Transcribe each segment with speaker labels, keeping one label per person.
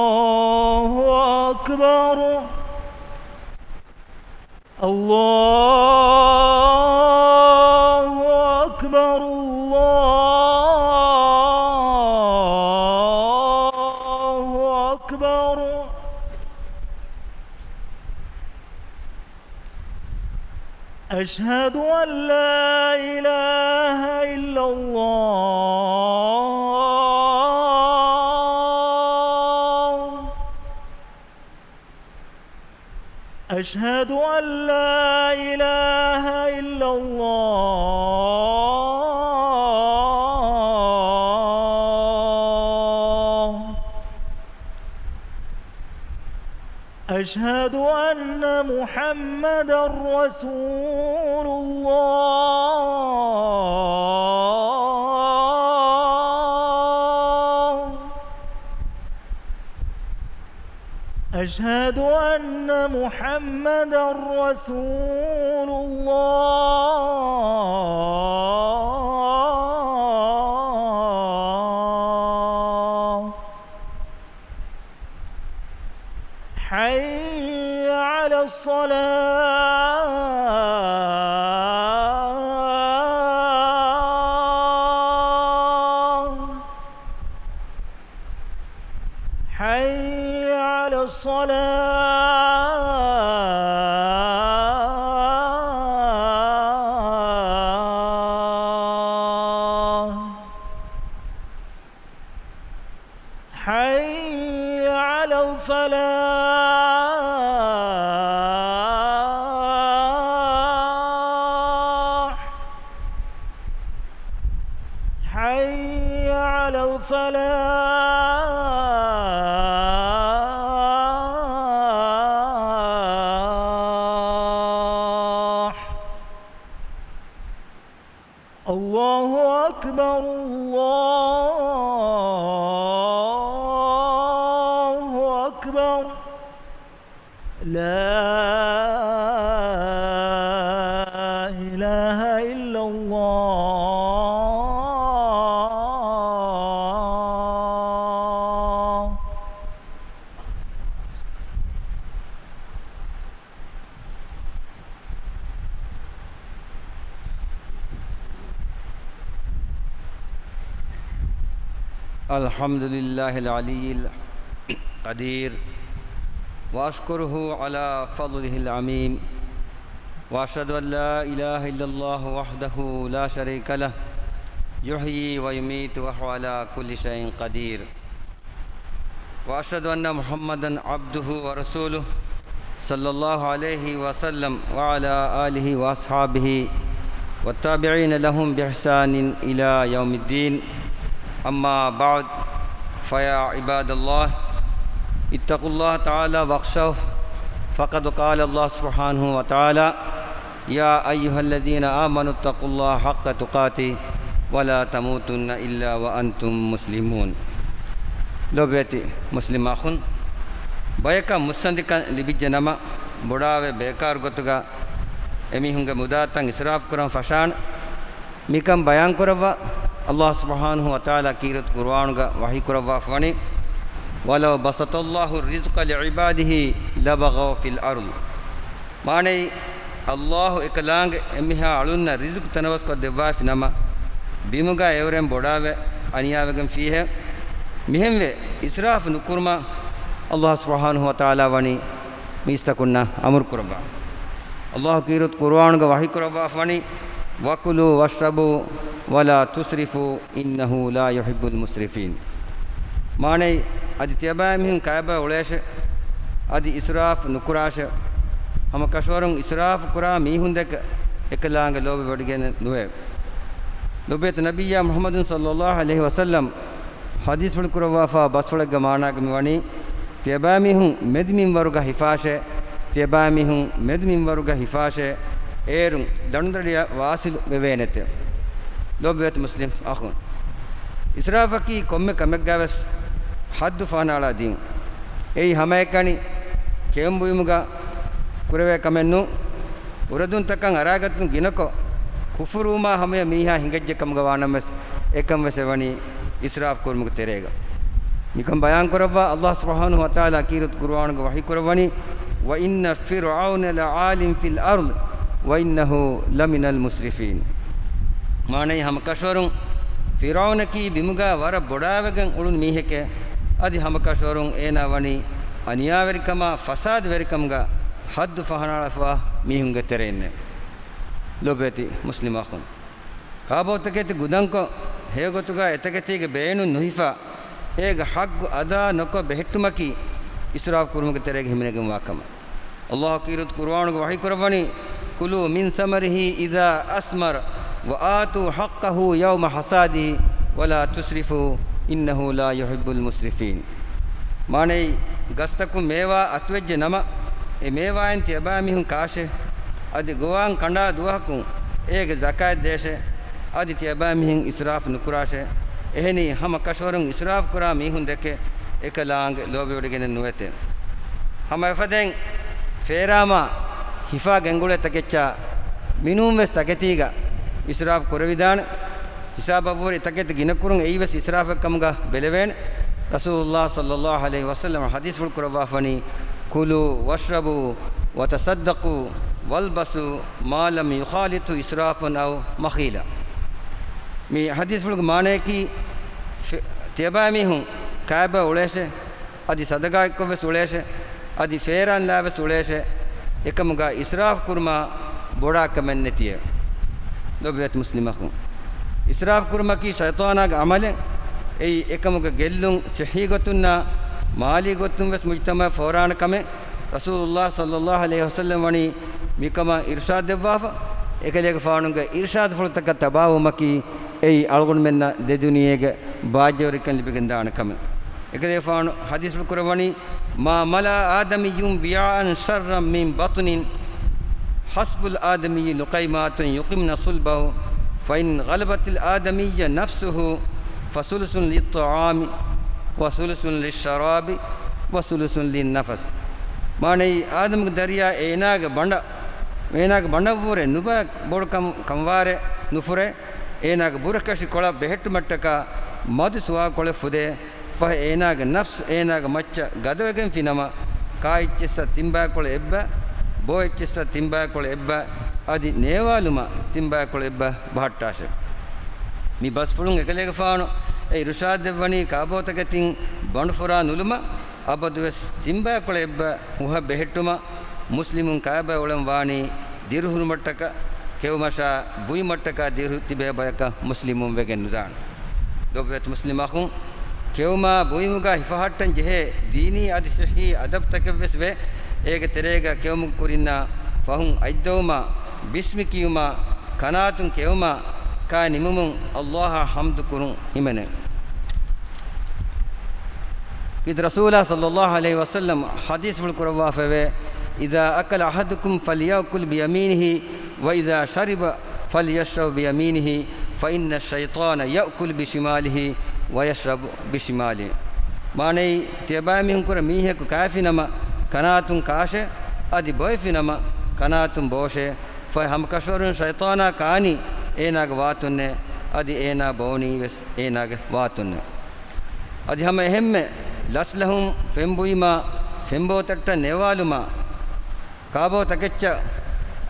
Speaker 1: الله أكبر الله أكبر الله أكبر أشهد أن لا إله إلا الله أشهد أن لا إله إلا الله أشهد أن محمدًا رسول الله أشهد أن محمدًا رسول الله حي على الصلاة حي على الصلاة حي على الفلاح حي على الفلاح الله أكبر الله أكبر لا إله إلا الله
Speaker 2: الحمد لله العلي القدير وأشكره على فضله العميم وأشهد أن لا إله إلا الله وحده لا شريك له يحيي ويميت وهو على كل شيء قدير وأشهد أن محمدًا عبده ورسوله صلى الله عليه وسلم وعلى آله وأصحابه والتابعين لهم بإحسان إلى يوم الدين أما بعد فيا عباد الله اتقوا الله تعالى واخشوه فقد قال الله سبحانه وتعالى يا أيها الذين آمنوا اتقوا الله حق تقاته ولا تموتن إلا وأنتم مسلمون لوبيتي مسلم أخون بيكا مسندكا لبجنما بڑاوے بیکار گتگا එමිහුන්ගේ මුදාතන් ඉස්රාෆ් කරන් ෆෂාන් මිකම් බයන් කරවා අල්ලාහ් සුබ්හානහු වතාලා කීරත් කුර්ආනුගා වහී කරවා ෆවනි වලව බසතල්ලාහු රිස්ක ලිඉබාදිහි ලබගව ෆිල් අර්ල් මානේ අල්ලාහ් එකලාංග එමිහා අලුන්න රිස්ක් තනවස් කො දෙවා ෆිනම බිමුගා එවරෙන් බොඩාවේ අනියාවගෙන් ෆීහෙ මිහෙම්වේ ඉස්රාෆ් නුකුර්මා අල්ලාහ් සුබ්හානහු වතාලා වනි මිස්තකුන්නා අමර් කරවා الله كيرت قرآن وحي كربا فني وكلوا واشربوا ولا تسرفوا إنه لا يحب المسرفين ماني ادي تيابامين كايبا وليش ادي اسراف نكراش هم كشورن اسراف كرا ميهندك එකලාංග ලෝභ වඩගෙන නොවේ ලෝභයත නබියා මුහම්මද් සල්ලල්ලාහු අලයිහි වසල්ලම් හදීස් වල කරවාෆා බස්වලග මානාග මෙවණි තියබාමිහුන් මෙද්මින් වරුග හිෆාෂේ තියබාමිහුන් මෙද්මින් වරුග හිෆාෂේ ඒරුන් දණුදඩිය වාසිල් වෙවේනත ලෝභයත මුස්ලිම් අඛුන් ඉස්රාෆකි කොම්මෙ කමෙක් ගවස් හද්දු ෆානාලා දීන් එයි හැමයකනි කෙම්බුයිමුගා කුරවේ කමෙන්නු උරදුන් තකන් අරාගතුන් ගිනකො කුෆුරුමා හැම මීහා හිඟජ්ජකම් ගවානමස් එකම් වසවණි ඉස්රාෆ් කුර්මුක තෙරේග mikam bayan korawwa Allah subhanahu wa ta'ala kirut Qur'an ge wahi korawani wa inna fir'auna la'alim fil ard wa innahu laminal musrifin mane ham kashwarun fir'auna ki bimuga war bodawagen ulun miheke adi ham kashwarun ena wani aniyaverikama fasad verikamga haddu fahanalafa mihunge terenne lobeti muslimakhun kaabotageti gudanko hegotuga etegetige beenu nuhifa ega haggu ada noko behettumaki israf kurumuge terege himenege wakama Allah kirut Qur'anuge wahi korawani kulu min samarihi idha asmar wa atu haqqahu yawma hasadihi wala tusrifu innahu la yuhibbul musrifin mane gastaku mewa atwejje nama e mewa enti abamihun kaashe adi gowan kanda duwahku ege zakat deshe adi tiabamihin israf nukurashe ehni hama kashwarun israf kura mihun deke ekalang lobe odegen nuwete hama efaden ferama hifa gengule takeccha minum ves taketiga israf koravidan hisabavur taket ginakurun eives israf kamga beleven rasulullah sallallahu alaihi wasallam hadis ful kurawafani kulu washrabu wa tasaddaqu walbasu ma lam yukhalitu israfan aw makhila mi hadis ful maane ki tebami hun kaaba ulese adi sadaga ko ves ulese adi feran la ves ulese ekamuga israf kurma boda kamen netiye lobet muslimakun israf kurma ki shaytana ga amale ei ekamuga gellun sahi gotunna mali gotun ves mujtama foran kame rasulullah sallallahu alaihi wasallam wani mikama irshad devwafa ekalege faanunga irshad fultaka tabawu maki ei algun menna de duniyege baajorikan libigen daana kame ekalege faanu hadis kurawani ma mala adamiyum wi'an sharran min batnin hasbul adamiyyi luqaymatun yuqimna sulbahu fa in ghalabatil adamiyya nafsuhu fasulusun lit-ta'ami wa sulusun lish-sharabi wa sulusun lin-nafas mane adam dariya enaga bandavure nuba bodkam kamware nufure enaga burakashi kola behettu mattaka madu suwa kole fude fa enaga nafs enaga macca gadawegen finama kaichessa timba kole ebba boechessa timba kole ebba adi nevaluma timba kole ebba bahattashe mi bas fulun ekalege faano ei rushad devani kaabotagatin bandfura nuluma abadues timba kole ebba muha behettuma muslimun kaaba ulam wani dirhunu mattaka kewmasha bui mattaka dirhu tibe bayaka muslimun wegen nudan lobet muslimakhun kewma buimuga hifahattan jehe dini adi sahi adab takavves ve ege terega kewmu kurinna fahun aiddoma bismikiyuma kanatun kewma ka nimumun allah hamdu kurun himene id rasulullah sallallahu alaihi wasallam hadis ful kurwa fave idha akala ahadukum falyakul bi yaminihi wa idha shariba falyashrab bi yaminihi fa inna ash-shaytana ya'kul bi shimalihi wa yashrabu bi shimalihi mane tebami hunkura mihe ku kafinama kanatun kashe adi boyfinama kanatun boshe fa ham kashorun shaytana kani enaga watunne adi ena boni ves enaga watunne adi ham ehemme laslahum fembuima fembo tatta nevaluma kaabo takeccha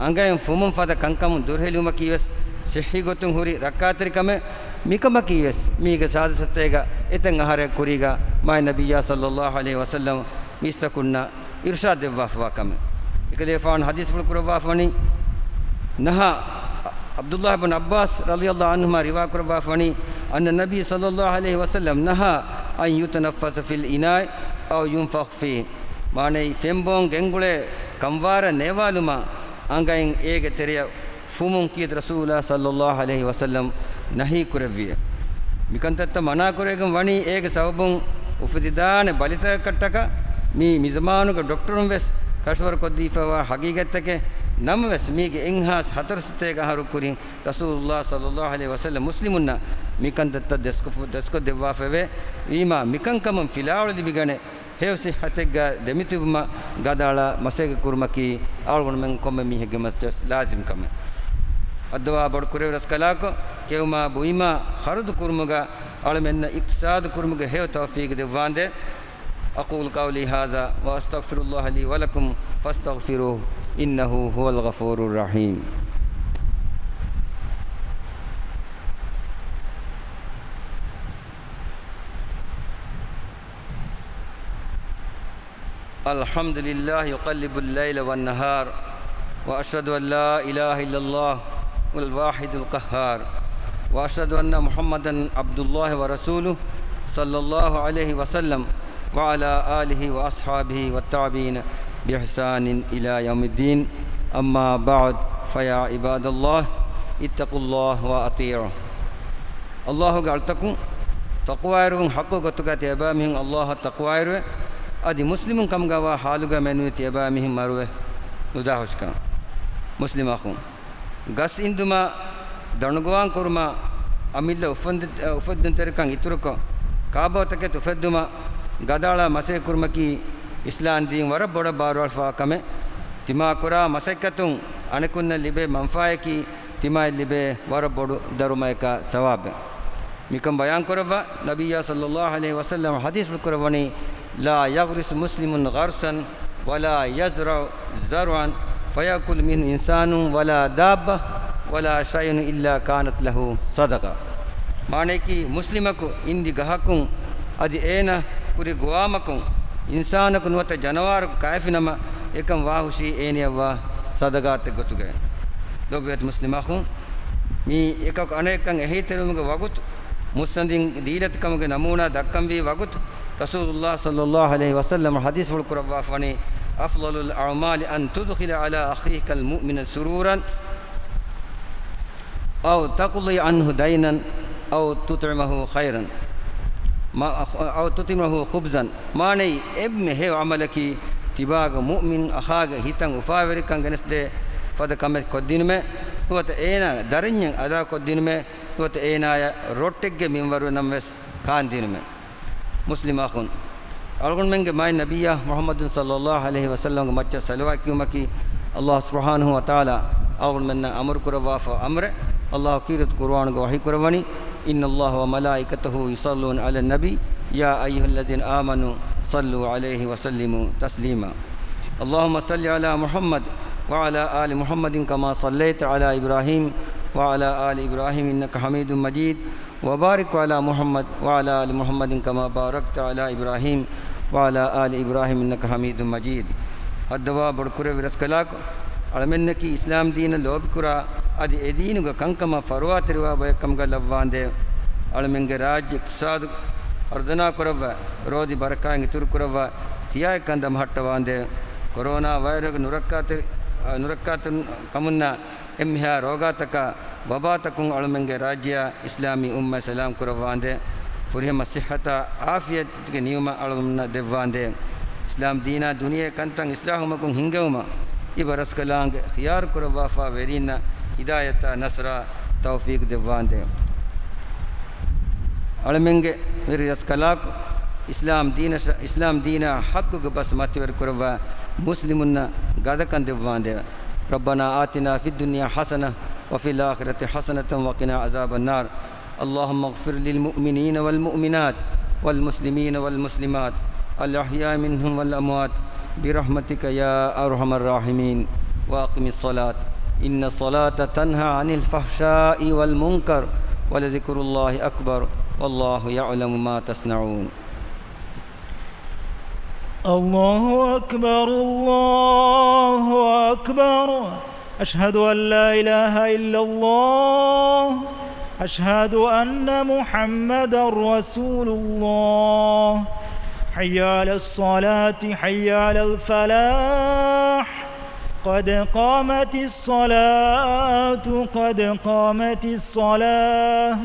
Speaker 2: angayen fumum fada kankamun durheluma kiwes sehi gotun huri rakkatrikame mikama kiwes miga sadasatega eten ahare kuriga may nabiyya sallallahu alaihi wasallam mistakunna irshad devwafwa kame ikale faun hadis ful kurwafani naha abdullah ibn abbas radhiyallahu anhuma riwa kurwafani anna nabiy sallallahu alaihi wasallam naha an yutanaffasa fil inai aw yunfakh fi mane fembon gengule kamwara nevaluma angain ege teriya fumun kiyat rasulullah sallallahu alaihi wasallam nahi kureviya mikantatta mana kuregam wani ege sabun ufididane balita kattaka mi mizmanu ka doctorum ves kashwar kodifa haqiqatake nam ves mige enhas hatarsate ga haru kuri rasulullah sallallahu alaihi wasallam muslimunna mikantatta desko devwa feve ima mikankam filawli bigane hevsi hatega demituma gadala masege kurmaki algon men komme mi hege mastes lazim kame adwa bad kure raskalako kewma buima kharud kurmuga ألمنا اقتصاد كرمك هيو توفيق دواند أقول قولي هذا وأستغفر الله لي ولكم فاستغفروه إنه هو الغفور الرحيم. الحمد لله يقلب الليل والنهار وأشهد أن لا إله إلا الله الواحد القهار وأشهد أن محمدا عبد الله ورسوله صلى الله عليه وسلم وعلى آله وأصحابه والتابعين بإحسان إلى يوم الدين. أما بعد فيا عباد الله اتقوا الله وأطيعوا. الله قالتكم تقوى حقوق تبامهم الله تقوى أدي مسلم كم جوا حالك منو تبامهم مروه نداهشك مسلم أخون غس إندما دانغوان كورما أميل أفدن تركان يتركه كابو تك تفدما غدالا مسح كورما كي إسلام دين ورا بڑا بارول فاكمه تما كورا مسحكتون أنكون لبه منفعة كي تما لبه ورا بڑو دروما كا ثواب ميكم بيان كوربا نبي صلى الله عليه وسلم حديث كورباني لا يغرس مسلم غرسا ولا يزرع زرعا فيأكل منه إنسان ولا دابة ولا شيء إلا كانت له صدقة. माने कि मुस्लिम को इंदी गहकुं अदि एना पूरी गुआमकुं इंसान को नोते जानवर कायफिनमा एकम वाहुशी एने वा सदगात गतु गए दोबेत मुस्लिम आखुं मी एकक अनेकं एही तेरुम के वगुत मुसंदिन दीलत कम के नमूना दक्कम भी वगुत रसूलुल्लाह सल्लल्लाहु अलैहि वसल्लम हदीस फुल कुरवा फनी अफललुल अमाल अन तुदखिल अला अखीका अल मुमिन सुरूरन औ तक़ली अन्हु दैनन أو تطعمه خيرا ما أو تطعمه خبزا ما ني ابن هي عملك تباغ مؤمن أخاغ هيتان وفاور كان جنسد فدا كم كدين ما هو تأينا دارين أدا كدين ما هو تأينا روتك مينبر نمس كان دين ما مسلم أخون أرغن من جماعة النبي محمد صلى الله عليه وسلم متى سلوا كيومكي الله سبحانه وتعالى أرغن من أمر كروا فأمر الله كيرت قرآن وحي كرواني إن الله وملائكته يصلون على النبي يا أيها الذين آمنوا صلوا عليه وسلموا تسليما. اللهم صل على محمد وعلى آل محمد كما صليت على إبراهيم وعلى آل إبراهيم إنك حميد مجيد وبارك على محمد وعلى آل محمد كما باركت على إبراهيم وعلى آل إبراهيم إنك حميد مجيد. الدواء بركورة ورسكلاك علمنا كي إسلام دين لوب كرا أدي أدينك كنكما فروات روا بيكم غلبواندे علمنا راج اقتصاد أردنا كروا رودي بركة إنتور كروا تيا كندم هاتواندे كورونا فيروس نركات كمنا إمها روغاتك وباتكم علمنا راجيا إسلامي سلام كرواندे فرهم الصحة عافية كنيوما علمنا دواندे إسلام دينا دنيا كنتم إسلامكم هنجوما إبرس كلام خيار كروا فاورينا هداية نصر توفيق دواندे علمنا مريس كلاك إسلام دينا حق بس ماتور كروا مسلمنا غدكن دواندे ربنا آتنا في الدنيا حسنة وفي الآخرة حسنة وقنا عذاب النار. اللهم اغفر للمؤمنين والمؤمنات والمسلمين والمسلمات الأحياء منهم والأموات برحمتك يا أرحم الراحمين. وأقم الصلاة إن الصلاة تنهى عن الفحشاء والمنكر ولذكر الله أكبر والله يعلم ما تصنعون.
Speaker 1: الله أكبر الله أكبر أشهد أن لا إله إلا الله أشهد أن محمدا رسول الله. حي على الصلاة حي على الفلاح قد قامت الصلاة قد قامت الصلاة.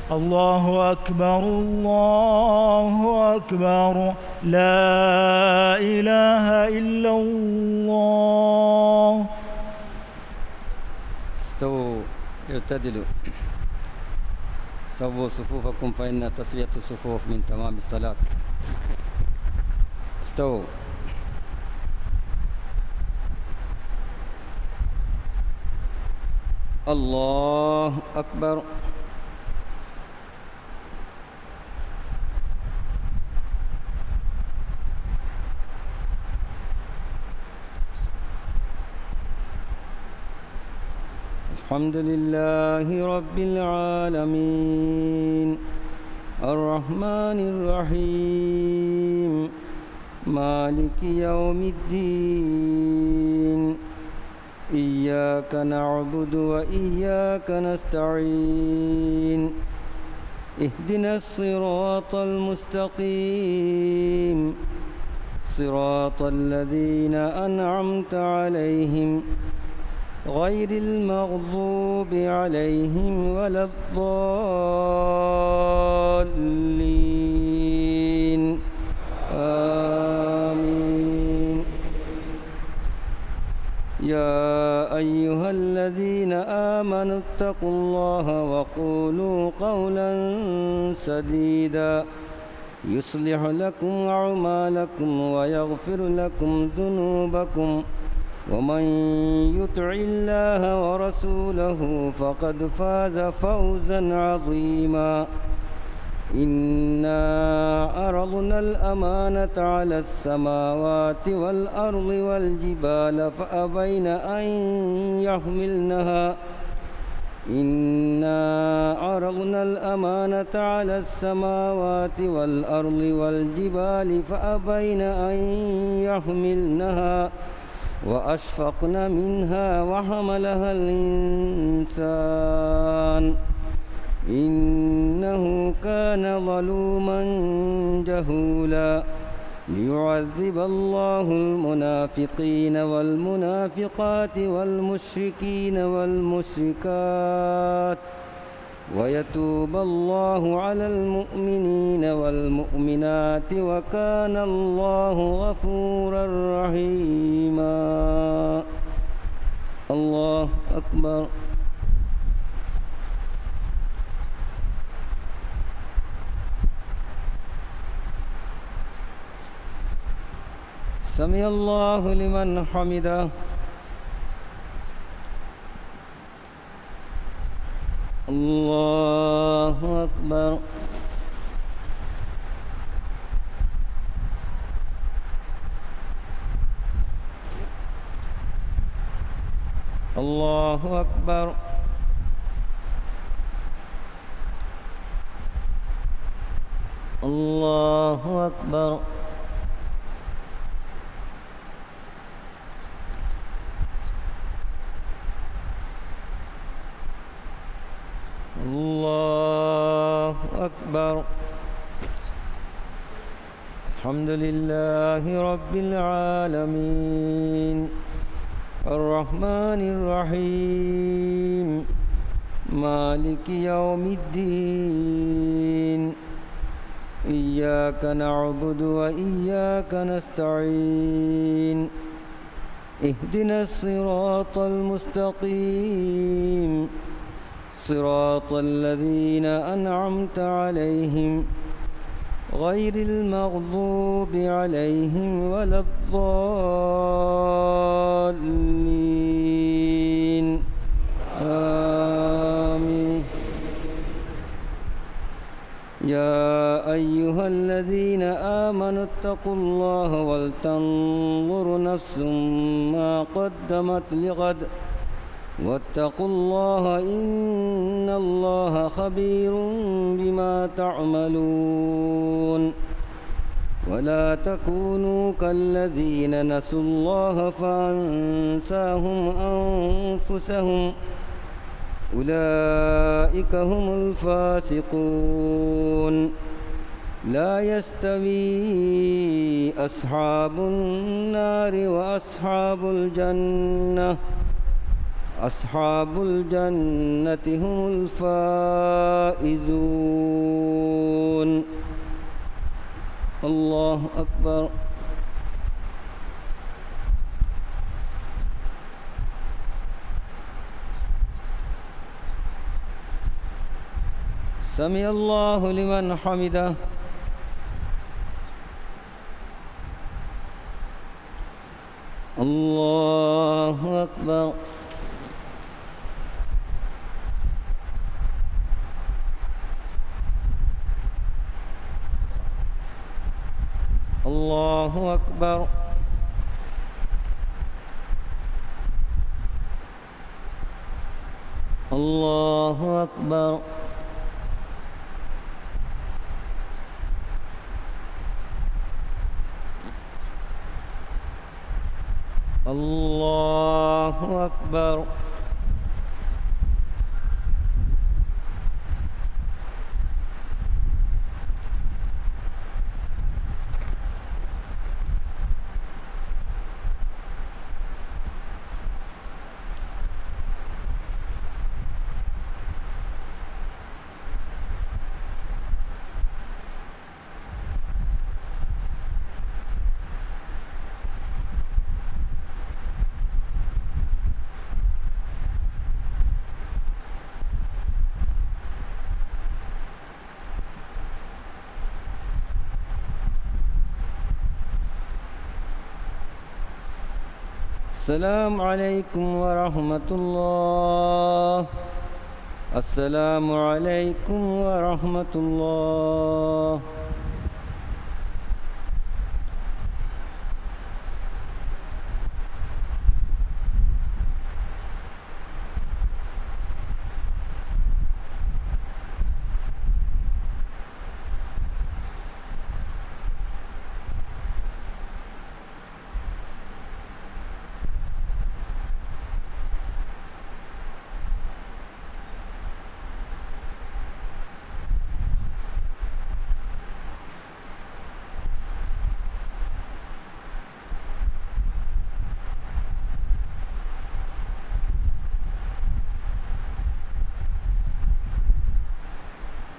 Speaker 1: الله أكبر الله أكبر لا إله إلا الله.
Speaker 2: استووا اعتدلوا سووا صفوفكم فإن تسوية الصفوف من تمام الصلاة. استووا الله أكبر الحمد لله رب العالمين الرحمن الرحيم مالك يوم الدين إياك نعبد وإياك نستعين اهدنا الصراط المستقيم صراط الذين أنعمت عليهم غير المغضوب عليهم ولا الضالين آمين. يا أيها الذين آمنوا اتقوا الله وقولوا قولا سديدا يصلح لكم أعمالكم ويغفر لكم ذنوبكم ومن يطع الله ورسوله فقد فاز فوزا عظيما. إنا عرضنا الأمانة على السماوات والأرض والجبال فأبين أن يحملنها إنا عرضنا الأمانة على السماوات والأرض والجبال فأبين أن يحملنها وأشفقن منها وحملها الإنسان إنه كان ظلوما جهولا. ليعذب الله المنافقين والمنافقات والمشركين والمشركات ويتوب الله على المؤمنين والمؤمنات وكان الله غفورا رحيما. الله أكبر. سمع الله لمن حمده. الله أكبر. الله أكبر. الله أكبر. الله أكبر. الحمد لله رب العالمين الرحمن الرحيم مالك يوم الدين إياك نعبد وإياك نستعين اهدنا الصراط المستقيم صراط الذين أنعمت عليهم غير المغضوب عليهم ولا الضالين آمين. يا أيها الذين آمنوا اتقوا الله ولتنظر نفس ما قدمت لغد واتقوا الله إن الله خبير بما تعملون. ولا تكونوا كالذين نسوا الله فأنساهم أنفسهم أولئك هم الفاسقون. لا يستوي أصحاب النار وأصحاب الجنة أصحاب الجنة هم الفائزون. الله أكبر. سمع الله لمن حمده. الله أكبر. الله أكبر.
Speaker 1: الله أكبر. الله أكبر. السلام عليكم ورحمة الله. السلام عليكم ورحمة الله.